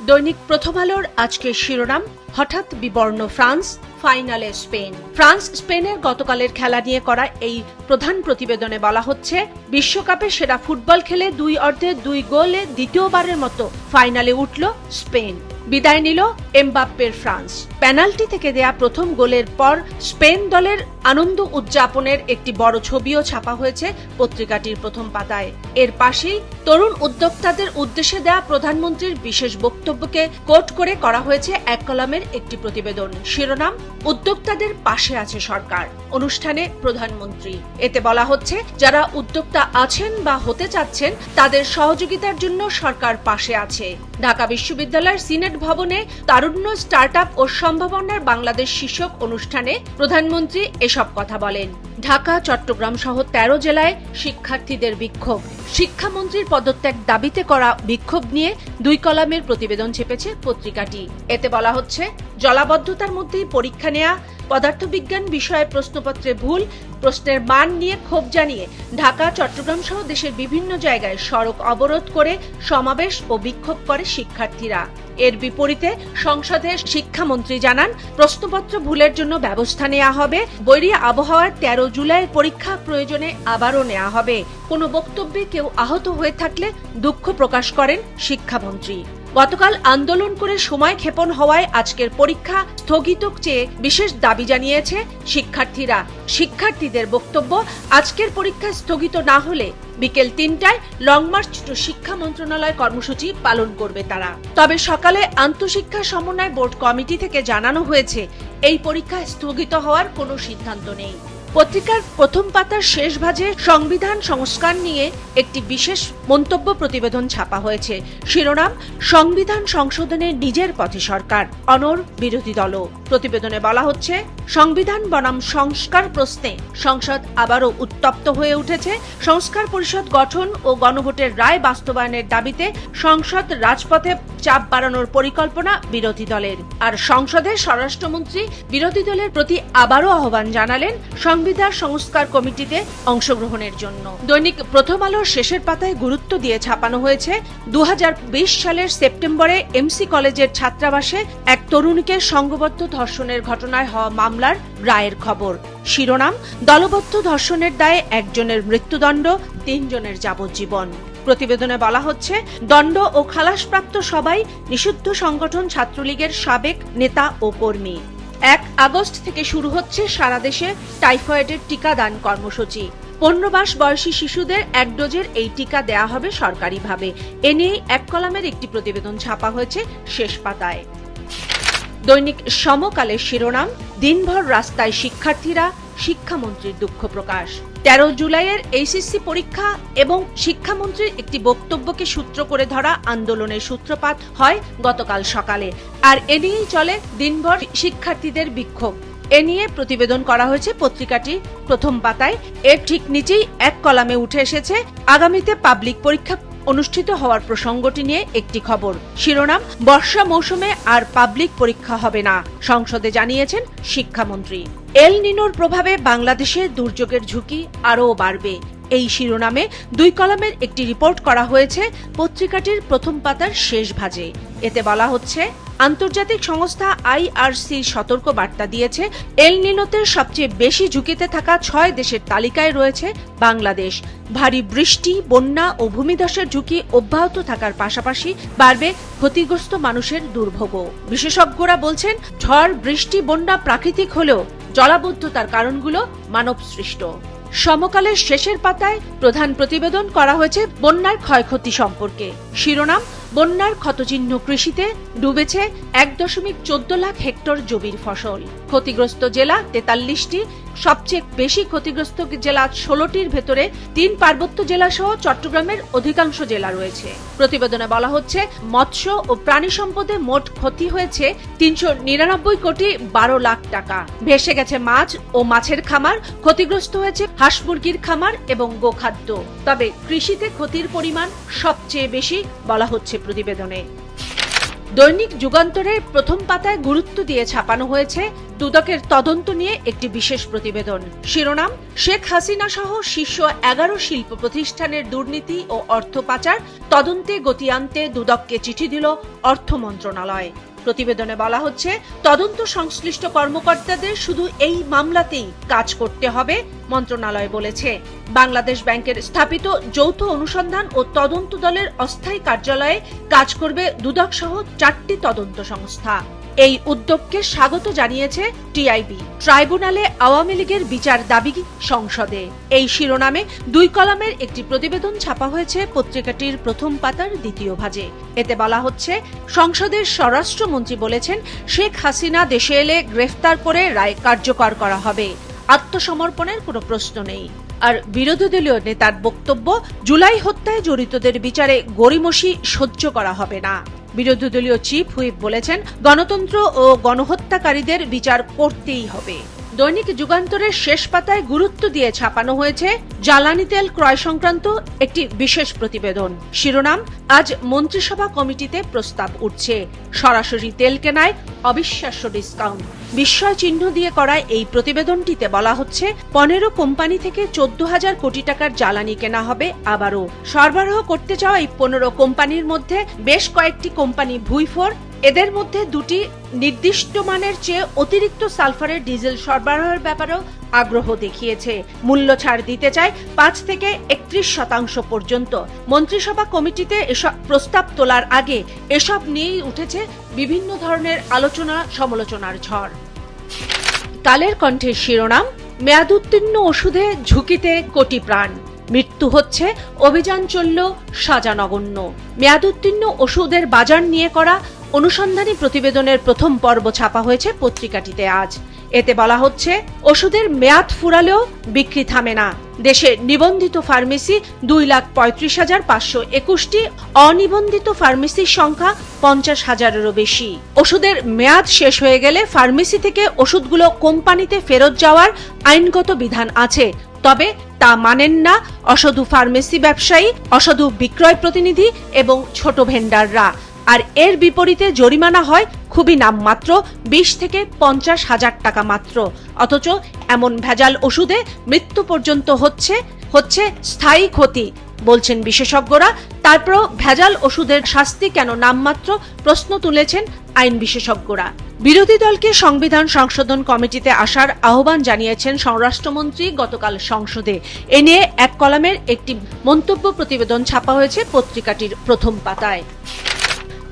দৈনিক প্রথম আলোর আজকের শিরোনাম, হঠাৎ বিবর্ণ ফ্রান্স, ফাইনালে স্পেন। ফ্রান্স স্পেনের গতকালের খেলা নিয়ে করা এই প্রধান প্রতিবেদনে বলা হচ্ছে, বিশ্বকাপে সেরা ফুটবল খেলে 2 অর্ধে 2 গোলে দ্বিতীয়বারের মতো ফাইনালে উঠল স্পেন। বিদায় নিল এমবাপ্পের ফ্রান্স। পেনাল্টি থেকে দেয়া প্রথম গোলের পর স্পেন দলের আনন্দ উদযাপনের একটি বড় ছবিও ছাপা হয়েছে পত্রিকাটির প্রথম পাতায়। এর পাশেই তরুণ উদ্যোক্তাদের উদ্দেশ্যে দেয়া প্রধানমন্ত্রীর বিশেষ বক্তব্যকে কোট করে করা হয়েছে এক কলামের একটি প্রতিবেদন। শিরোনাম, উদ্যোক্তাদের পাশে আছে সরকার। অনুষ্ঠানে প্রধানমন্ত্রী। এতে বলা হচ্ছে, যারা উদ্যোক্তা আছেন বা হতে চাচ্ছেন তাদের সহযোগিতার জন্য সরকার পাশে আছে। ঢাকা বিশ্ববিদ্যালয়ের সিনেট ভবনে তারুণ্য, স্টার্টআপ ও সম্ভাবনার বাংলাদেশ শীর্ষক অনুষ্ঠানে প্রধানমন্ত্রী এসব কথা বলেন। ঢাকা, চট্টগ্রাম সহ 13 জেলায় শিক্ষার্থীদের বিক্ষোভ। শিক্ষামন্ত্রীর পদত্যাগ দাবিতে করা বিক্ষোভ নিয়ে 2 কলামের প্রতিবেদন ছেপেছে পত্রিকাটি। এতে বলা হচ্ছে, জলাবদ্ধতার মধ্যেই পরীক্ষা নেয়া, পদার্থবিজ্ঞান বিষয়ে প্রশ্নপত্রে ভুল, প্রশ্নের মান নিয়ে ক্ষোভ জানিয়ে ঢাকা, চট্টগ্রাম সহ দেশের বিভিন্ন জায়গায় সড়ক অবরোধ করে সমাবেশ ও বিক্ষোভ করে শিক্ষার্থীরা। এর বিপরীতে সংসদে শিক্ষামন্ত্রী জানান, প্রশ্নপত্র ভুলের জন্য ব্যবস্থা নেওয়া হবে। বৈরী আবহাওয়ার 13 জুলাইয়ের পরীক্ষা প্রয়োজনে আবারও নেওয়া হবে। কোনো বক্তব্যে কেউ আহত হয়ে থাকলে দুঃখ প্রকাশ করেন শিক্ষামন্ত্রী। গতকাল আন্দোলন করে সময় ক্ষেপণ হওয়ায় আজকের পরীক্ষা স্থগিত চেয়ে বিশেষ দাবি জানিয়েছে শিক্ষার্থীরা। শিক্ষার্থীদের বক্তব্য, আজকের পরীক্ষা স্থগিত না হলে বিকেল 3টায় লং মার্চ টু শিক্ষা মন্ত্রণালয় কর্মসূচি পালন করবে তারা। তবে সকালে আন্তঃশিক্ষা সমন্বয় বোর্ড কমিটি থেকে জানানো হয়েছে, এই পরীক্ষা স্থগিত হওয়ার কোনো সিদ্ধান্ত নেই। পত্রিকার প্রথম পাতার শেষ ভাজে সংবিধান সংস্কার নিয়ে একটি বিশেষ মন্তব্য প্রতিবেদন ছাপা হয়েছে। শিরোনাম, সংবিধান সংশোধনের নিজের পথে সরকার, অনড় বিরোধী দলও। প্রতিবেদনে বলা হচ্ছে, সংবিধান বনাম সংস্কার প্রশ্নে সংসদ আবারও উত্তপ্ত হয়ে উঠেছে। সংস্কার পরিষদ গঠন ও গণভোটের রায় বাস্তবায়নের দাবিতে সংসদ রাজপথে চাপ বাড়ানোর পরিকল্পনা বিরোধী দলের। আর সংসদের স্বরাষ্ট্রমন্ত্রী বিরোধী দলের প্রতি আবারও আহ্বান জানালেন সংবিধান সংস্কার কমিটিতে অংশগ্রহণের জন্য। দৈনিক প্রথম আলোর শেষের পাতায় গুরুত্ব দিয়ে ছাপানো হয়েছে, 2020 সালের সেপ্টেম্বরে এমসি কলেজের ছাত্রাবাসে এক তরুণীকে সংঘবদ্ধ ধর্ষণের ঘটনায় হওয়া মামলার রায়ের খবর। শিরোনাম, দলবদ্ধ ধর্ষণের দায়ে একজনের মৃত্যুদণ্ড, 3 জনের যাবজ্জীবন। প্রতিবেদনে বলা হচ্ছে, দণ্ড ও খালাসপ্রাপ্ত সবাই নিষিদ্ধ সংগঠন ছাত্রলীগের সাবেক নেতা ও কর্মী। 1 আগস্ট থেকে শুরু হচ্ছে সারা দেশে টাইফয়েডের টিকাদান কর্মসূচি। 15 মাস বয়সী শিশুদের 1 ডোজের এই টিকা দেয়া হবে সরকারিভাবে। এ নিয়ে এক কলামের একটি প্রতিবেদন ছাপা হয়েছে শেষ পাতায়। দৈনিক সমকালের শিরোনাম, দিনভর রাস্তায় শিক্ষার্থীরা, শিক্ষামন্ত্রীর দুঃখ প্রকাশ। 13 জুলাইয়ের এইচএসসি পরীক্ষা এবং শিক্ষামন্ত্রীর একটি বক্তব্যকে সূত্র করে ধরা আন্দোলনের সূত্রপাত হয় গতকাল সকালে। আর এ নিয়েই চলে দিনভর শিক্ষার্থীদের বিক্ষোভ। এ নিয়ে প্রতিবেদন করা হয়েছে পত্রিকাটির প্রথম পাতায়। এর ঠিক নিচেই এক কলামে উঠে এসেছে, আগামীতে পাবলিক পরীক্ষা অনুষ্ঠিত হওয়ার প্রসঙ্গটি নিয়ে একটি খবর। শিরোনাম, বর্ষা মৌসুমে আর পাবলিক পরীক্ষা হবে না, সংসদে জানিয়েছেন শিক্ষামন্ত্রী। এল নিনোর প্রভাবে বাংলাদেশে দুর্যোগের ঝুঁকি আরও বাড়বে। এই শিরোনামে 2 কলামের একটি রিপোর্ট করা হয়েছে পত্রিকাটির প্রথম পাতার শেষ ভাজে। এতে বলা হচ্ছে, আন্তর্জাতিক সংস্থা IRC সতর্ক বার্তা দিয়েছে, এল নিনোতে সবচেয়ে বেশি ঝুঁকিতে থাকা 6 দেশের তালিকায় রয়েছে বাংলাদেশ। ভারী বৃষ্টি, বন্যা ও ভূমিধসের ঝুঁকি অব্যাহত থাকার পাশাপাশি বাড়বে ক্ষতিগ্রস্ত মানুষের দুর্ভোগও। বিশেষজ্ঞরা বলছেন, ঝড়, বৃষ্টি, বন্যা প্রাকৃতিক হলেও জলাবদ্ধতার কারণগুলো মানব সৃষ্ট। সমকালের শেষের পাতায় প্রধান প্রতিবেদন করা হয়েছে বন্যার ক্ষয়ক্ষতি সম্পর্কে। শিরোনাম, বন্যার ক্ষতচিহ্ন কৃষিতে, ডুবেছে 1.14 লাখ হেক্টর জমির ফসল। ক্ষতিগ্রস্ত জেলা 43টি, সবচেয়ে বেশি ক্ষতিগ্রস্ত জেলা 16টির ভেতরে 3 পার্বত্য জেলা সহ চট্টগ্রামের অধিকাংশ জেলা রয়েছে। প্রতিবেদনে বলা হচ্ছে, মৎস্য ও প্রাণী সম্পদে মোট ক্ষতি হয়েছে 399 কোটি 12 লাখ টাকা। ভেসে গেছে মাছ ও মাছের খামার, ক্ষতিগ্রস্ত হয়েছে হাঁস মুরগির খামার এবং গোখাদ্য। তবে কৃষিতে ক্ষতির পরিমাণ সবচেয়ে বেশি বলা হচ্ছে প্রতিবেদনে। দৈনিক যুগান্তরের প্রথম পাতায় গুরুত্ব দিয়ে ছাপানো হয়েছে দুদকের তদন্ত নিয়ে একটি বিশেষ প্রতিবেদন। শিরোনাম, শেখ হাসিনা সহ শীর্ষ 11 শিল্প প্রতিষ্ঠানের দুর্নীতি ও অর্থ পাচার তদন্তে গতি আনতে দুদককে চিঠি দিল অর্থ মন্ত্রণালয়। প্রতিবেদনে বলা হচ্ছে, তদন্ত সংশ্লিষ্ট কর্মকর্তাদের শুধু এই মামলাতেই কাজ করতে হবে। মন্ত্রণালয় বলেছে, বাংলাদেশ ব্যাংকের স্থাপিত যৌথ অনুসন্ধান ও তদন্ত দলের অস্থায়ী কার্যালয়ে কাজ করবে দুদক সহ 4টি তদন্ত সংস্থা। এই উদ্যোগকে স্বাগত জানিয়েছে টিআইবি। ট্রাইব্যুনালে আওয়ামী লীগের বিচার দাবি সংসদে, এই শিরোনামে 2 কলামের একটি প্রতিবেদন ছাপা হয়েছে পত্রিকাটির প্রথম পাতার দ্বিতীয় ভাজে। এতে বলা হচ্ছে, সংসদের স্বরাষ্ট্রমন্ত্রী বলেছেন, শেখ হাসিনা দেশে এলে গ্রেফতার করে রায় কার্যকর করা হবে, আত্মসমর্পণের কোনো প্রশ্ন নেই। আর বিরোধী দলীয় নেতার বক্তব্য, জুলাই হত্যায় জড়িতদের বিচারে গড়িমসি সহ্য করা হবে না। বিরোধী দলীয় চিফ হুইপ বলেছেন, গণতন্ত্র ও গণহত্যাকারীদের বিচার করতেই হবে। দৈনিক যুগান্তরের শেষ পাতায় গুরুত্ব দিয়ে ছাপানো হয়েছে জ্বালানি তেল ক্রয় সংক্রান্ত একটি বিশেষ প্রতিবেদন। শিরোনাম, আজ মন্ত্রিসভা কমিটিতে প্রস্তাব উঠছে, সরাসরি তেল কেনায় অবিশ্বাস্য ডিসকাউন্ট। বিস্ময় চিহ্ন দিয়ে করা এই প্রতিবেদনটিতে বলা হচ্ছে, 15 কোম্পানি থেকে 14,000 কোটি টাকার জ্বালানি কেনা হবে আবারও। সরবরাহ করতে চাওয়া এই 15 কোম্পানির মধ্যে বেশ কয়েকটি কোম্পানি ভুইফোর। এদের মধ্যে 2টি নির্দিষ্ট মানের চেয়ে অতিরিক্ত সালফারের ডিজেল সরবরাহের ব্যাপারেও আগ্রহ দেখিয়েছে। মূল্য ছাড় দিতে চায় 5 থেকে 31% পর্যন্ত। মন্ত্রিসভা কমিটিতে এসব প্রস্তাব তোলার আগে এসব নিয়েই উঠেছে বিভিন্ন ধরনের আলোচনা সমালোচনার ঝড়। কালের কণ্ঠের শিরোনাম, মেয়াদোত্তীর্ণ ওষুধে ঝুঁকিতে কোটি প্রাণ, মৃত্যু হচ্ছে, অভিযান চলল সাজা নগণ্য। মেয়াদোত্তীর্ণ ওষুধের বাজার নিয়ে করা অনুসন্ধানী প্রতিবেদনের প্রথম পর্ব ছাপা হয়েছে পত্রিকাটিতে আজ। এতে বলা হচ্ছে, ওষুধের মেয়াদ ফুরালেও বিক্রি থামে না। দেশে নিবন্ধিত ফার্মেসি 2,35,521টি, অনিবন্ধিত ফার্মেসির সংখ্যা 50,000-এরও বেশি। ওষুধের মেয়াদ শেষ হয়ে গেলে ফার্মেসি থেকে ওষুধগুলো কোম্পানিতে ফেরত যাওয়ার আইনগত বিধান আছে, তবে তা মানেন না অসাধু ফার্মেসি ব্যবসায়ী, অসাধু বিক্রয় প্রতিনিধি এবং ছোট ভেন্ডাররা। আর এর বিপরীতে জরিমানা হয় খুবই নামমাত্র, 20 থেকে 50,000 টাকা মাত্র। অথচ এমন ভেজাল ওষুধে মৃত্যু পর্যন্ত হচ্ছে স্থায়ী ক্ষতি, বলছেন বিশেষজ্ঞরা। তারপরও ভেজাল ওষুধের শাস্তি কেন নামমাত্র, প্রশ্ন তুলেছেন আইন বিশেষজ্ঞরা। বিরোধী দলকে সংবিধান সংশোধন কমিটিতে আসার আহ্বান জানিয়েছেন স্বরাষ্ট্রমন্ত্রী গতকাল সংসদে। এ নিয়ে 1 কলামের একটি মন্তব্য প্রতিবেদন ছাপা হয়েছে পত্রিকাটির প্রথম পাতায়।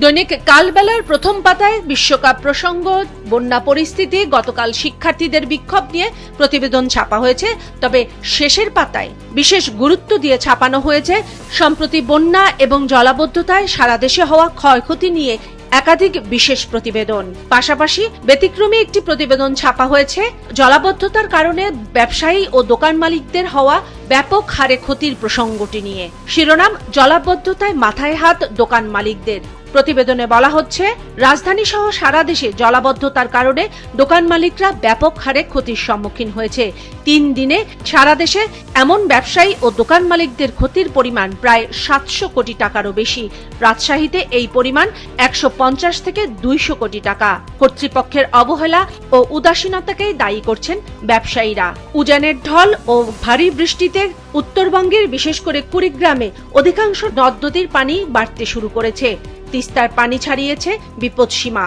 দৈনিক কালবেলার প্রথম পাতায় বিশ্বকাপ প্রসঙ্গ, বন্যা পরিস্থিতি, গতকাল শিক্ষার্থীদের বিক্ষোভ নিয়ে প্রতিবেদন ছাপা হয়েছে। তবে শেষের পাতায় বিশেষ গুরুত্ব দিয়ে ছাপানো হয়েছে সম্প্রতি বন্যা এবং জলাবদ্ধতায় সারা দেশে হওয়া ক্ষয়ক্ষতি নিয়ে একাধিক বিশেষ প্রতিবেদন। পাশাপাশি ব্যতিক্রমী একটি প্রতিবেদন ছাপা হয়েছে জলাবদ্ধতার কারণে ব্যবসায়ী ও দোকান মালিকদের হওয়া ব্যাপক হারে ক্ষতির প্রসঙ্গটি নিয়ে। শিরোনাম, জলাবদ্ধতায় মাথায় হাত দোকান মালিকদের। প্রতিবেদনে বলা হচ্ছে, রাজধানী সহ সারা দেশে জলাবদ্ধতার কারণে দোকান মালিকরা ব্যাপক হারে ক্ষতির সম্মুখীন হয়েছে। 3 দিনে সারা দেশে এমন ব্যবসায়ী ও দোকান মালিকদের ক্ষতির পরিমাণ প্রায় 700 কোটি টাকারও বেশি। রাজশাহীতে এই পরিমাণ 150 থেকে 200 কোটি টাকা। কর্তৃপক্ষের অবহেলা ও উদাসীনতাকেই দায়ী করছেন ব্যবসায়ীরা। উজানের ঢল ও ভারী বৃষ্টিতে উত্তরবঙ্গের বিশেষ করে কুড়িগ্রামে অধিকাংশ নদ নদীর পানি বাড়তে শুরু করেছে। তিস্তার পানি ছাড়িয়েছে বিপদসীমা।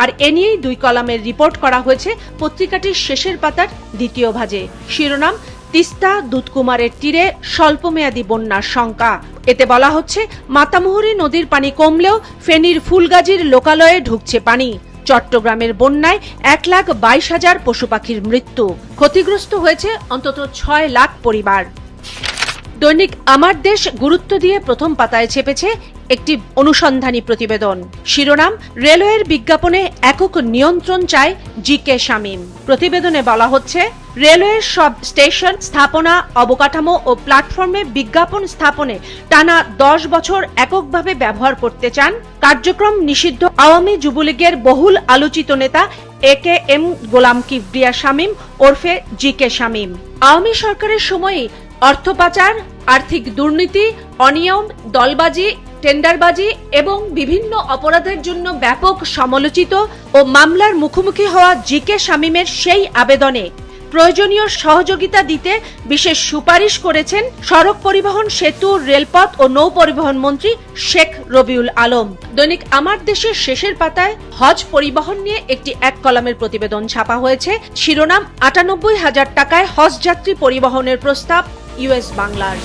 আর এ নিয়েই 2 কলামের রিপোর্ট করা হয়েছে পত্রিকাটির শেষের পাতার দ্বিতীয় ভাজে। শিরোনাম, তিস্তা দুধকুমারের তীরে স্বল্পমেয়াদী বন্যার শঙ্কা। এতে বলা হচ্ছে, মাতামুহুরী নদীর পানি কমলেও ফেনীর ফুলগাজীর লোকালয়ে ঢুকছে পানি। চট্টগ্রামের বন্যায় 1,22,000 পশু পাখির মৃত্যু। ক্ষতিগ্রস্ত হয়েছে অন্তত 6 লাখ পরিবার। দৈনিক আমার দেশ গুরুত্ব দিয়ে প্রথম পাতায় ছেপেছে একটি অনুসন্ধানী প্রতিবেদন। শিরোনাম, রেলওয়ের বিজ্ঞাপনে একক নিয়ন্ত্রণ চায় জি.কে. শামীম। প্রতিবেদনে বলা হচ্ছে, রেলওয়ের সব স্টেশন, স্থাপনা, অবকাঠামো ও প্ল্যাটফর্মে বিজ্ঞাপন স্থাপনে টানা 10 বছর এককভাবে ব্যবহার করতে চান কার্যক্রম নিষিদ্ধ আওয়ামী যুবলীগের বহুল আলোচিত নেতা এ.কে.এম. গোলাম কিবরিয়া শামীম ওরফে জি.কে. শামীম। আওয়ামী সরকারের সময়ে অর্থ পাচার, আর্থিক দুর্নীতি, অনিয়ম, দলবাজি টেন্ডারবাজি এবং বিভিন্ন অপরাধের জন্য ব্যাপক সমালোচিত ও মামলার মুখোমুখি হওয়া জিকে শামীমের সেই আবেদনে প্রয়োজনীয় সহযোগিতা দিতে বিশেষ সুপারিশ করেছেন সড়ক পরিবহন, সেতু, রেলপথ ও নৌ পরিবহন মন্ত্রী শেখ রবিউল আলম। দৈনিক আমার দেশের শেষের পাতায় হজ পরিবহন নিয়ে একটি এক কলামের প্রতিবেদন ছাপা হয়েছে। শিরোনাম ৯৮,০০০ টাকায় হজ যাত্রী পরিবহনের প্রস্তাব ইউএস বাংলার।